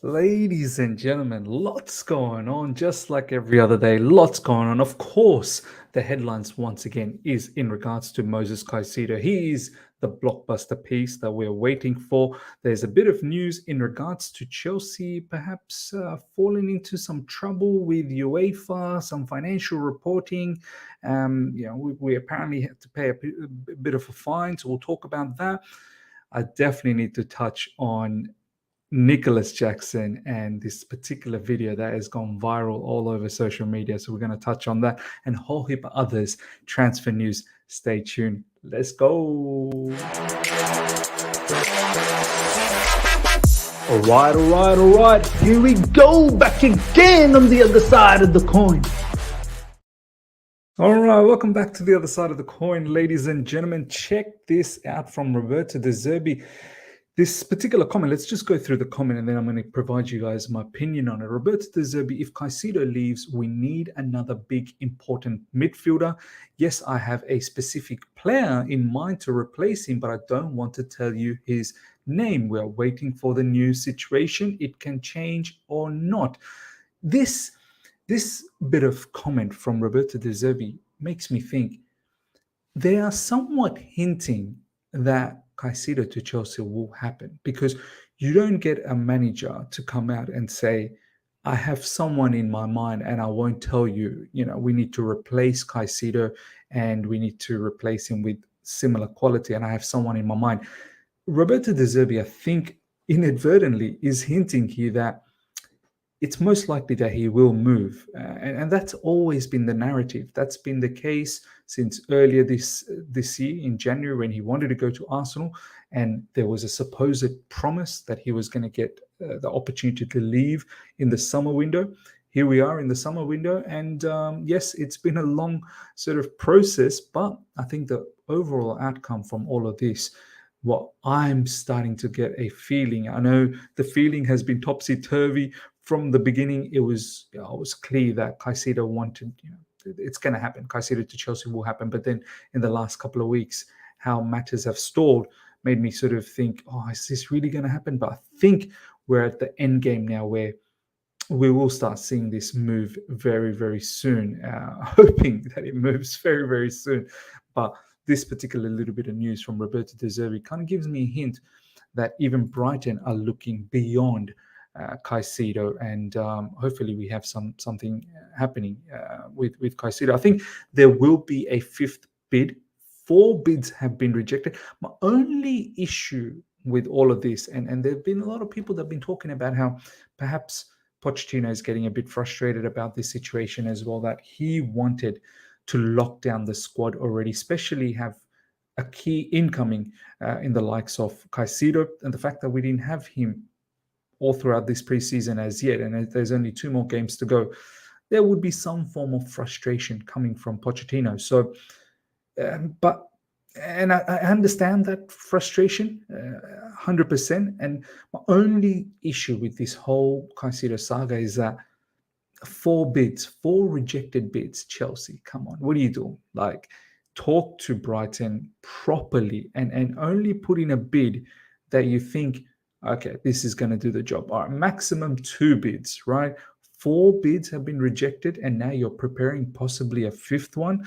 Ladies and gentlemen, lots going on, just like every other day. Lots going on. Of course, the headlines once again is in regards to Moises Caicedo. He is the blockbuster piece that we're waiting for. There's a bit of news in regards to Chelsea, perhaps falling into some trouble with UEFA, some financial reporting. We apparently have to pay a bit of a fine, so we'll talk about that. I definitely need to touch on Nicolas Jackson and this particular video that has gone viral all over social media. So we're going to touch on that and a whole heap of others. Transfer news. Stay tuned. Let's go. All right. Here we go. Back again on the other side of the coin. All right, welcome back to the other side of the coin, ladies and gentlemen. Check this out from Roberto De Zerbi. This particular comment, let's just go through the comment and then I'm going to provide you guys my opinion on it. Roberto De Zerbi, if Caicedo leaves, we need another big, important midfielder. Yes, I have a specific player in mind to replace him, but I don't want to tell you his name. We're waiting for the new situation. It can change or not. This bit of comment from Roberto De Zerbi makes me think they are somewhat hinting that Caicedo to Chelsea will happen, because you don't get a manager to come out and say, I have someone in my mind and I won't tell you, we need to replace Caicedo and we need to replace him with similar quality and I have someone in my mind. Roberto De Zerbi, I think, inadvertently is hinting here that it's most likely that he will move. And that's always been the narrative. That's been the case since earlier this year in January when he wanted to go to Arsenal. And there was a supposed promise that he was going to get the opportunity to leave in the summer window. Here we are in the summer window. And yes, it's been a long sort of process, but I think the overall outcome from all of this, what I'm starting to get a feeling, I know the feeling has been topsy-turvy. From the beginning, it was clear that Caicedo wanted, it's going to happen. Caicedo to Chelsea will happen. But then in the last couple of weeks, how matters have stalled made me sort of think, is this really going to happen? But I think we're at the end game now where we will start seeing this move very, very soon, hoping that it moves very, very soon. But this particular little bit of news from Roberto De Zerbi kind of gives me a hint that even Brighton are looking beyond Caicedo, and hopefully we have something happening with Caicedo. I think there will be a fifth bid. 4 bids have been rejected. My only issue with all of this, and there have been a lot of people that have been talking about how perhaps Pochettino is getting a bit frustrated about this situation as well, that he wanted to lock down the squad already, especially have a key incoming in the likes of Caicedo, and the fact that we didn't have him all throughout this preseason as yet, and there's only 2 more games to go, there would be some form of frustration coming from Pochettino. So, I understand that frustration 100%. And my only issue with this whole Caicedo saga is that 4 rejected bids. Chelsea, come on, what are you doing? Like, talk to Brighton properly and only put in a bid that you think, okay, this is going to do the job. All right, maximum 2 bids, right? 4 bids have been rejected, and now you're preparing possibly a 5th one.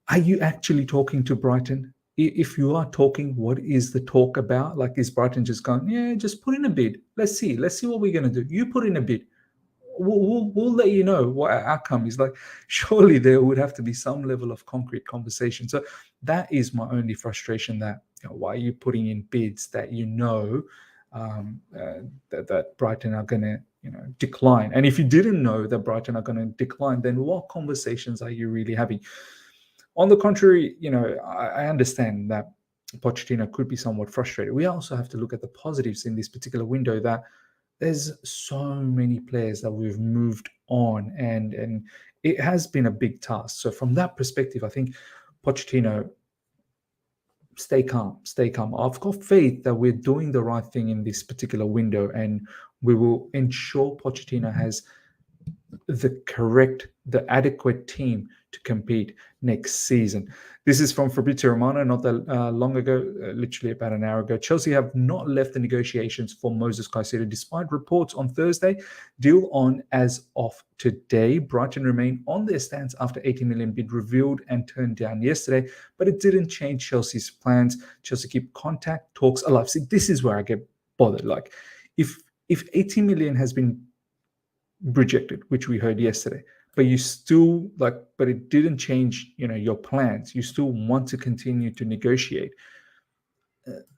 Are you actually talking to Brighton? If you are talking, what is the talk about? Like, is Brighton just going, yeah, just put in a bid. Let's see what we're going to do. You put in a bid. We'll let you know what our outcome is. Like, surely there would have to be some level of concrete conversation. So that is my only frustration, that why are you putting in bids that that Brighton are going to decline? And if you didn't know that Brighton are going to decline, then what conversations are you really having? On the contrary, I understand that Pochettino could be somewhat frustrated. We also have to look at the positives in this particular window, that there's so many players that we've moved on, and it has been a big task. So from that perspective, I think Pochettino, stay calm. I've got faith that we're doing the right thing in this particular window, and we will ensure Pochettino has the adequate team to compete next season. This is from Fabrizio Romano not that long ago, literally about an hour ago. Chelsea have not left the negotiations for Moises Caicedo, despite reports on Thursday. Deal on as of today. Brighton remain on their stance after 80 million bid revealed and turned down yesterday, but it didn't change Chelsea's plans. Chelsea keep contact talks alive. See, this is where I get bothered. Like, if 80 million has been rejected, which we heard yesterday, but you still but it didn't change, your plans. You still want to continue to negotiate.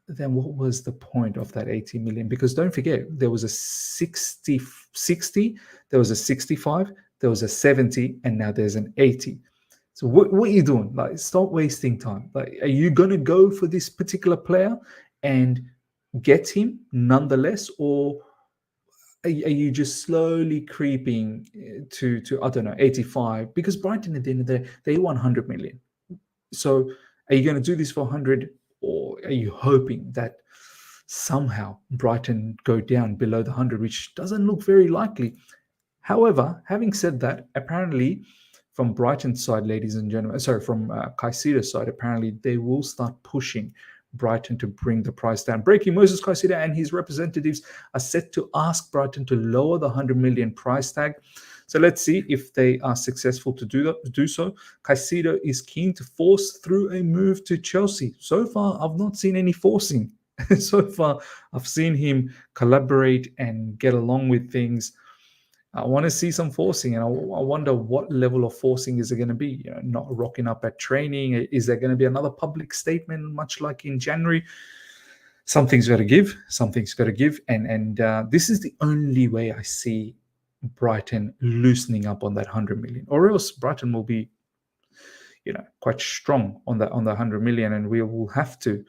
Then what was the point of that 80 million? Because don't forget, there was a 60, there was a 65, there was a 70, and now there's an 80. So what are you doing? Like, stop wasting time. Like, are you going to go for this particular player and get him nonetheless, or are you just slowly creeping to I don't know, 85? Because Brighton at the end of the day, they won 100 million. So are you going to do this for 100, or are you hoping that somehow Brighton go down below the 100, which doesn't look very likely? However, having said that, apparently from Brighton's side, ladies and gentlemen, from Caicedo's side, apparently they will start pushing Brighton to bring the price down. Breaking: Moises Caicedo and his representatives are set to ask Brighton to lower the 100 million price tag. So let's see if they are successful to do so. Caicedo is keen to force through a move to Chelsea. So far, I've not seen any forcing. So far, I've seen him collaborate and get along with things. I want to see some forcing, and I wonder what level of forcing is it going to be. Not rocking up at training. Is there going to be another public statement, much like in January? Something's got to give. Something's got to give, and this is the only way I see Brighton loosening up on that 100 million, or else Brighton will be, quite strong on that 100 million, and we will have to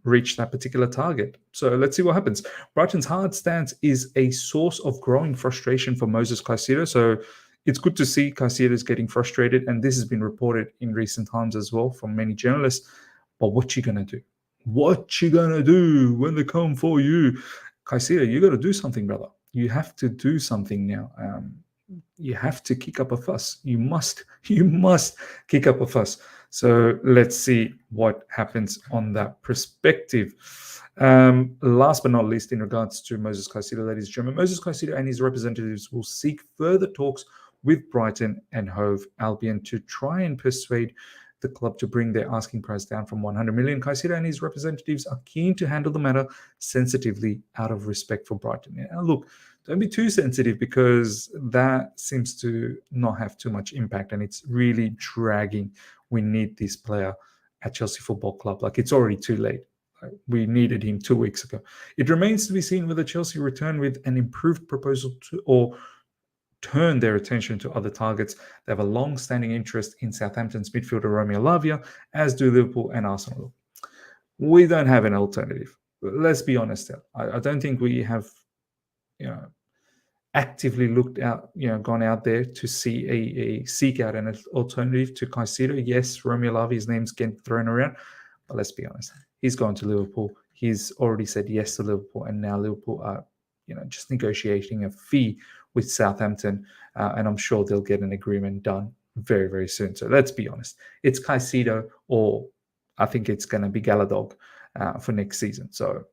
reach that particular target. So let's see what happens. Brighton's hard stance is a source of growing frustration for Moises Caicedo. So it's good to see Caicedo is getting frustrated, and this has been reported in recent times as well from many journalists. But what you gonna do? What you gonna do when they come for you? Caicedo, you got to do something, brother. You have to do something now. You have to kick up a fuss. You must kick up a fuss. So let's see what happens on that perspective. Last but not least, in regards to Moises Caicedo, ladies and gentlemen, Moises Caicedo and his representatives will seek further talks with Brighton and Hove Albion to try and persuade the club to bring their asking price down from 100 million. Caicedo and his representatives are keen to handle the matter sensitively out of respect for Brighton. Now, look, don't be too sensitive, because that seems to not have too much impact, and it's really dragging. We need this player at Chelsea Football Club. Like, it's already too late. We needed him 2 weeks ago. It remains to be seen whether Chelsea return with an improved proposal or turn their attention to other targets. They have a long-standing interest in Southampton's midfielder Romeo Lavia, as do Liverpool and Arsenal. We don't have an alternative. Let's be honest. I don't think we have, actively looked out, gone out there to seek out an alternative to Caicedo. Yes, Romeo Lavia's name's getting thrown around, but let's be honest. He's gone to Liverpool. He's already said yes to Liverpool, and now Liverpool are, just negotiating a fee with Southampton, and I'm sure they'll get an agreement done very, very soon. So let's be honest. It's Caicedo, or I think it's going to be Galadog for next season. So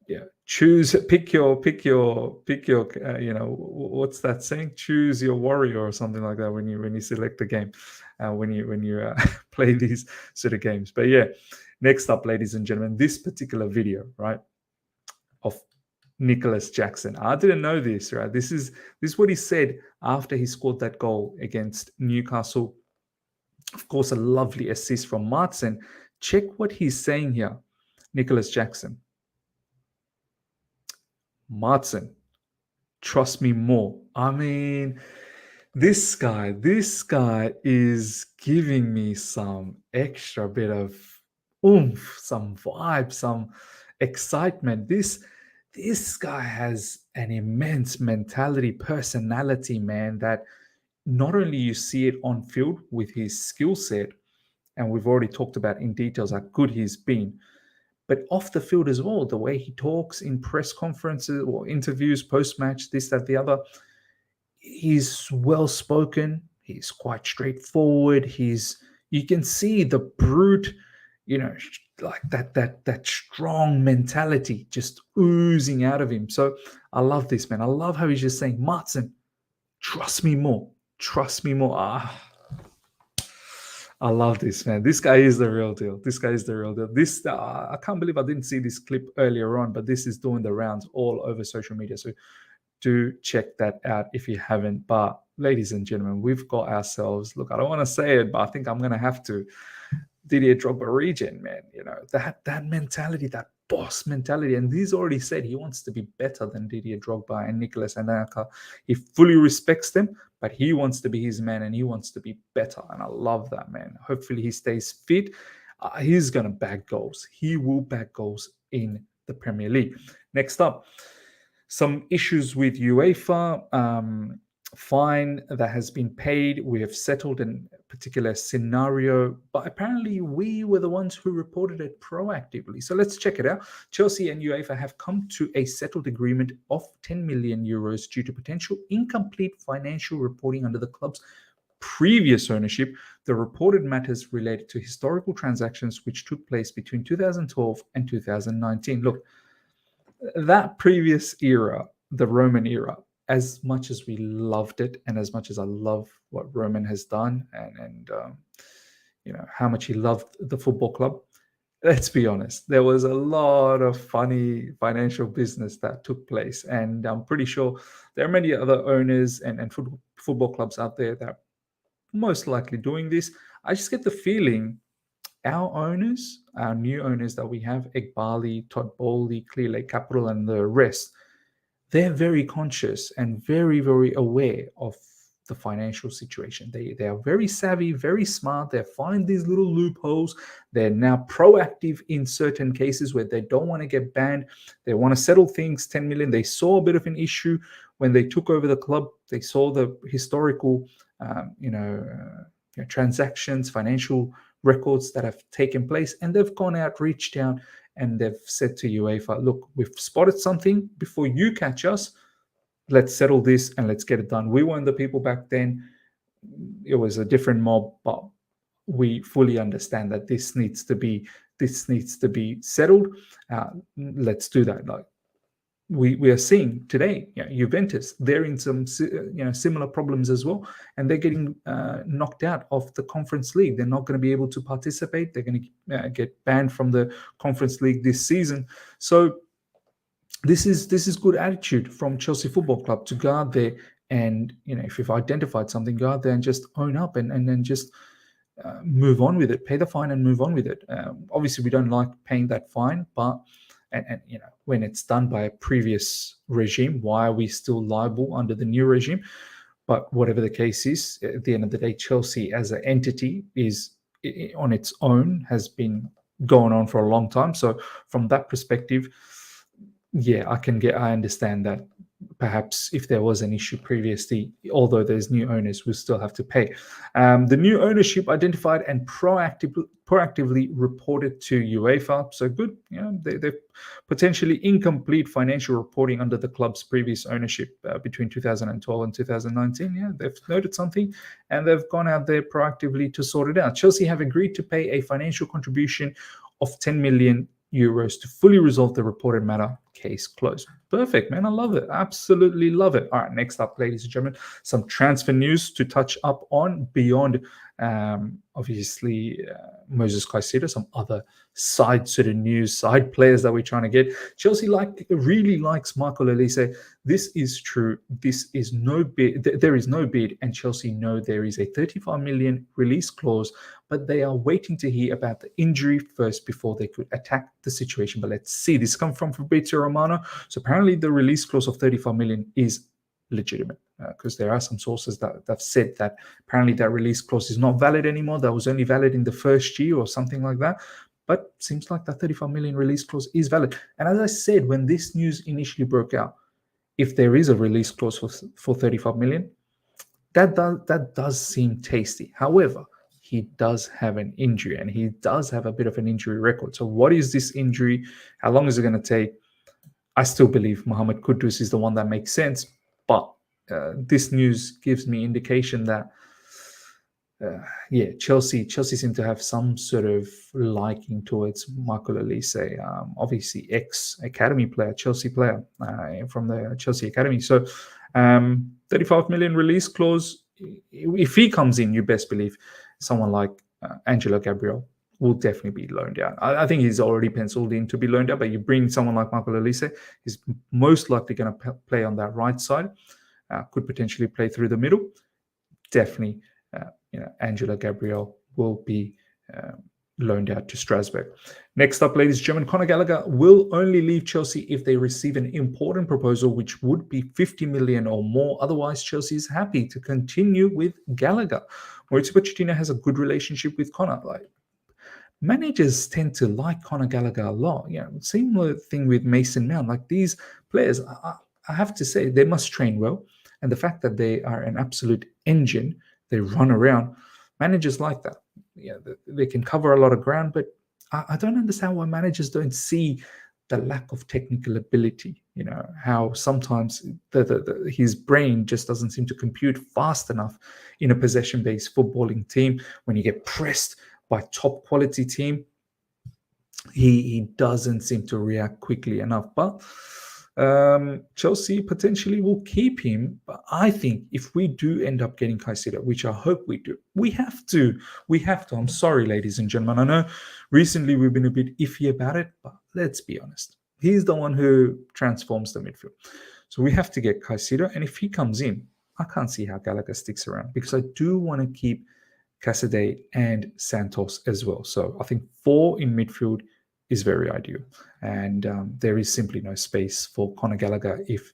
yeah, pick your what's that saying? Choose your warrior or something like that when you select the game, when you play these sort of games. But yeah, next up, ladies and gentlemen, this particular video, right, of Nicolas Jackson. I didn't know this, right? This is what he said after he scored that goal against Newcastle. Of course, a lovely assist from Martin. Check what he's saying here. Nicolas Jackson. Martin, trust me more. I mean, this guy is giving me some extra bit of oomph, some vibe, some excitement. This guy has an immense mentality, personality, man, that not only you see it on field with his skill set, and we've already talked about in details how good he's been, but off the field as well, the way he talks in press conferences or interviews, post-match, this, that, the other. he's well spoken. He's quite straightforward. You can see the brute, like that strong mentality just oozing out of him. So I love this, man. I love how he's just saying, Martin, trust me more. Trust me more. I love this, man. This guy is the real deal. This guy is the real deal. This I can't believe I didn't see this clip earlier on, but this is doing the rounds all over social media. So do check that out if you haven't. But ladies and gentlemen, we've got ourselves. Look, I don't want to say it, but I think I'm gonna have to. Didier Drogba region, man. That mentality, that boss mentality. And he's already said he wants to be better than Didier Drogba and Nicolas Anelka. He fully respects them, but he wants to be his man and he wants to be better. And I love that, man. Hopefully he stays fit. He's going to bag goals. He will bag goals in the Premier League. Next up, some issues with UEFA. Fine that has been paid. We have settled in a particular scenario, but apparently we were the ones who reported it proactively. So let's check it out. Chelsea and UEFA have come to a settled agreement of 10 million euros due to potential incomplete financial reporting under the club's previous ownership. The reported matters related to historical transactions which took place between 2012 and 2019. Look, that previous era, the Roman era, as much as we loved it and as much as I love what Roman has done and how much he loved the football club, let's be honest, there was a lot of funny financial business that took place. And I'm pretty sure there are many other owners and football clubs out there that are most likely doing this. I just get the feeling our owners, our new owners that we have, Egbali, Todd Bowley, Clear Lake Capital, and the rest, they're very conscious and very, very aware of the financial situation. They are very savvy, very smart. They find these little loopholes. They're now proactive in certain cases where they don't want to get banned. They want to settle things. 10 million. They saw a bit of an issue when they took over the club. They saw the historical, transactions, financial records that have taken place, and they've gone out, reached out, and they've said to UEFA, look, we've spotted something before you catch us. Let's settle this and let's get it done. We weren't the people back then. It was a different mob, but we fully understand that this needs to be settled. Let's do that. Like we are seeing today, Juventus, they're in some similar problems as well, and they're getting knocked out of the Conference League. They're not going to be able to participate. They're going to get banned from the Conference League this season. So this is good attitude from Chelsea Football Club to go out there and if you've identified something, go out there and just own up and then just move on with it. Pay the fine and move on with it. Obviously, we don't like paying that fine, but. And when it's done by a previous regime, why are we still liable under the new regime? But whatever the case is, at the end of the day, Chelsea as an entity is on its own, has been going on for a long time. So from that perspective, I understand that perhaps if there was an issue previously, although there's new owners, we still have to pay. The new ownership identified and proactively reported to UEFA. So good, they're potentially incomplete financial reporting under the club's previous ownership between 2012 and 2019. Yeah, they've noted something and they've gone out there proactively to sort it out. Chelsea have agreed to pay a financial contribution of 10 million euros to fully resolve the reported matter. Case closed. Perfect, man. I love it. Absolutely love it. All right, next up, ladies and gentlemen, some transfer news to touch up on beyond obviously Moises Caicedo, some other side sort of news, side players that we're trying to get. Chelsea really likes Michael Olise. This is true. This is no bid. There is no bid, and Chelsea know there is a 35 million release clause, but they are waiting to hear about the injury first before they could attack the situation. But let's see. This comes from Fabrizio Romano. So apparently the release clause of 35 million is legitimate because there are some sources that have said that apparently that release clause is not valid anymore. That was only valid in the first year or something like that. But seems like that 35 million release clause is valid. And as I said, when this news initially broke out, if there is a release clause for 35 million, that does seem tasty. However, he does have an injury and he does have a bit of an injury record. So what is this injury? How long is it going to take? I still believe Mohamed Kudus is the one that makes sense, but this news gives me indication that Chelsea seem to have some sort of liking towards Michael Olise, obviously ex-academy player, Chelsea player from the Chelsea academy. So 35 million release clause. If he comes in, you best believe someone like Angelo Gabriel will definitely be loaned out. I think he's already penciled in to be loaned out, but you bring someone like Michael Olise, he's most likely going to play on that right side, could potentially play through the middle. Definitely, Angelo Gabriel will be loaned out to Strasbourg. Next up, ladies and gentlemen, Conor Gallagher will only leave Chelsea if they receive an important proposal, which would be 50 million or more. Otherwise, Chelsea is happy to continue with Gallagher. Mauricio Pochettino has a good relationship with Conor. Managers tend to like Conor Gallagher a lot. Similar thing with Mason Mount. Like these players, I have to say, they must train well. And the fact that they are an absolute engine, they run around, managers like that. They can cover a lot of ground, but I don't understand why managers don't see the lack of technical ability. How sometimes his brain just doesn't seem to compute fast enough in a possession-based footballing team. When you get pressed by top quality team, he doesn't seem to react quickly enough. But Chelsea potentially will keep him. But I think if we do end up getting Caicedo, which I hope we do, we have to. I'm sorry, ladies and gentlemen. I know recently we've been a bit iffy about it, but let's be honest. He's the one who transforms the midfield. So we have to get Caicedo. And if he comes in, I can't see how Gallagher sticks around, because I do want to keep Casadei and Santos as well. So I think 4 in midfield is very ideal. And there is simply no space for Conor Gallagher if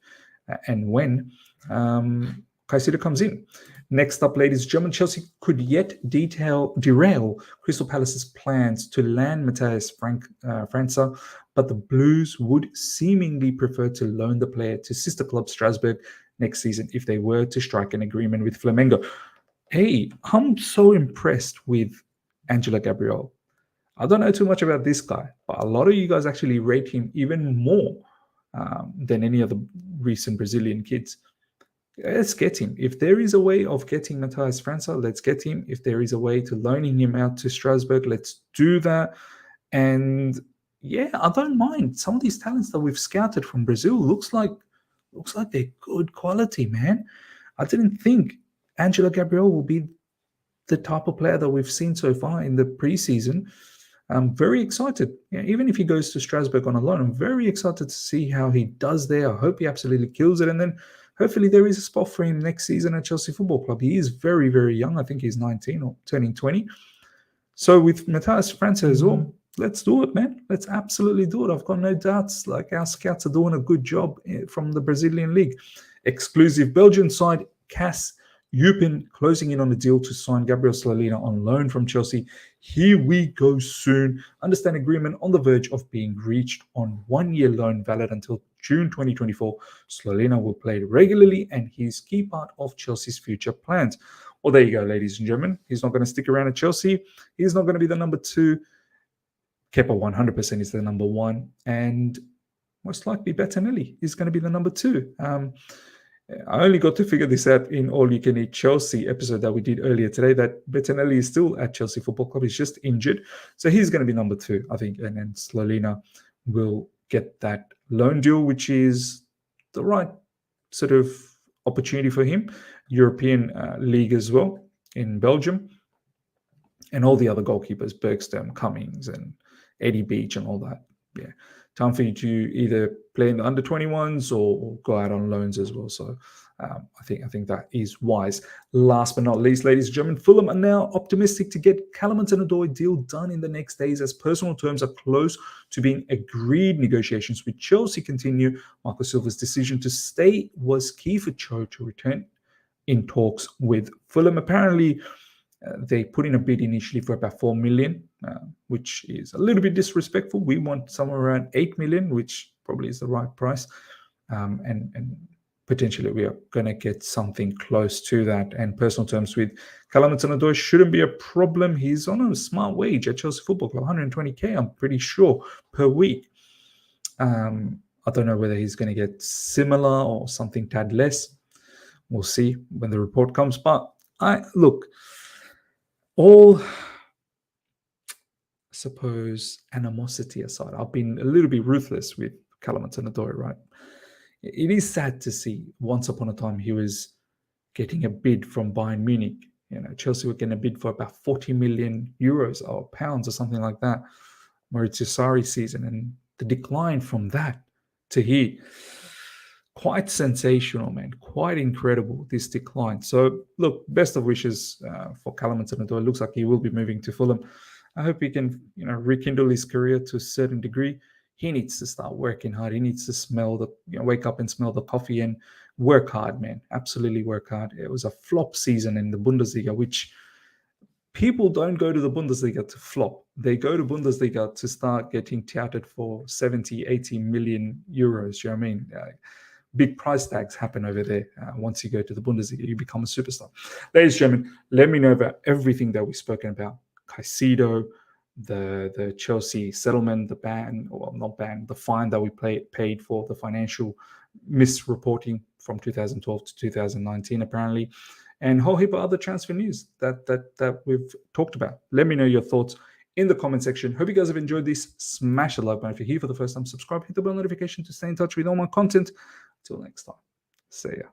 and when Caicedo comes in. Next up, ladies and gentlemen, Chelsea could yet derail Crystal Palace's plans to land Matheus França, but the Blues would seemingly prefer to loan the player to sister club Strasbourg next season if they were to strike an agreement with Flamengo. Hey, I'm so impressed with Angelo Gabriel. I don't know too much about this guy, but a lot of you guys actually rate him even more than any of the recent Brazilian kids. Let's get him. If there is a way of getting Matheus França, let's get him. If there is a way to loaning him out to Strasbourg, let's do that. And I don't mind. Some of these talents that we've scouted from Brazil looks like they're good quality, man. I didn't think Angelo Gabriel will be the type of player that we've seen so far in the preseason. I'm very excited. Even if he goes to Strasbourg on a loan, I'm very excited to see how he does there. I hope he absolutely kills it. And then hopefully there is a spot for him next season at Chelsea Football Club. He is very, very young. I think he's 19 or turning 20. So with Matheus França as well, let's do it, man. Let's absolutely do it. I've got no doubts. Our scouts are doing a good job from the Brazilian league. Exclusive Belgian side, CAS Eupen closing in on a deal to sign Gabriel Slolina on loan from Chelsea. Here we go soon. Understand agreement on the verge of being reached on 1-year loan valid until June 2024. Slolina will play regularly and he's key part of Chelsea's future plans. Well, there you go, ladies and gentlemen. He's not going to stick around at Chelsea. He's not going to be the number 2. Kepa 100% is the number 1. And most likely Bettinelli is going to be the number 2. I only got to figure this out in All You Can Eat Chelsea episode that we did earlier today, that Bettinelli is still at Chelsea Football Club. He's just injured. So he's going to be number 2, I think. And then Slolina will get that loan deal, which is the right sort of opportunity for him. European League as well in Belgium. And all the other goalkeepers, Bergstrom, Cummings, and Eddie Beach and all that. Yeah. Time for you to either play in the under-21s or go out on loans as well. So I think that is wise. Last but not least, ladies and gentlemen, Fulham are now optimistic to get Callum Hudson-Odoi deal done in the next days as personal terms are close to being agreed. Negotiations with Chelsea continue. Marco Silva's decision to stay was key for Cho to return in talks with Fulham. Apparently, they put in a bid initially for about 4 million, which is a little bit disrespectful. We want somewhere around 8 million, which probably is the right price. And potentially we are going to get something close to that. And personal terms with Callum Hudson-Odoi shouldn't be a problem. He's on a smart wage at Chelsea Football Club, 120k, I'm pretty sure, per week. I don't know whether he's going to get similar or something tad less. We'll see when the report comes. But look, all, I suppose, animosity aside, I've been a little bit ruthless with Callum Hudson-Odoi, right? It is sad to see. Once upon a time, he was getting a bid from Bayern Munich. Chelsea were getting a bid for about 40 million euros or pounds or something like that. Maurizio Sarri season, and the decline from that to here, quite sensational, man. Quite incredible, this decline. So, look, best of wishes for Callum Hudson-Odoi. It looks like he will be moving to Fulham. I hope he can, rekindle his career to a certain degree. He needs to start working hard. He needs to wake up and smell the coffee and work hard, man. Absolutely work hard. It was a flop season in the Bundesliga, which people don't go to the Bundesliga to flop. They go to Bundesliga to start getting touted for 70, 80 million euros. You know what I mean? Big price tags happen over there. Once you go to the Bundesliga, you become a superstar. Ladies and gentlemen, let me know about everything that we've spoken about. Caicedo, the Chelsea settlement, the the fine that we paid for the financial misreporting from 2012 to 2019, apparently, and a whole heap of other transfer news that we've talked about. Let me know your thoughts in the comment section. Hope you guys have enjoyed this. Smash the like button if you're here for the first time. Subscribe, hit the bell notification to stay in touch with all my content. Until next time, see ya.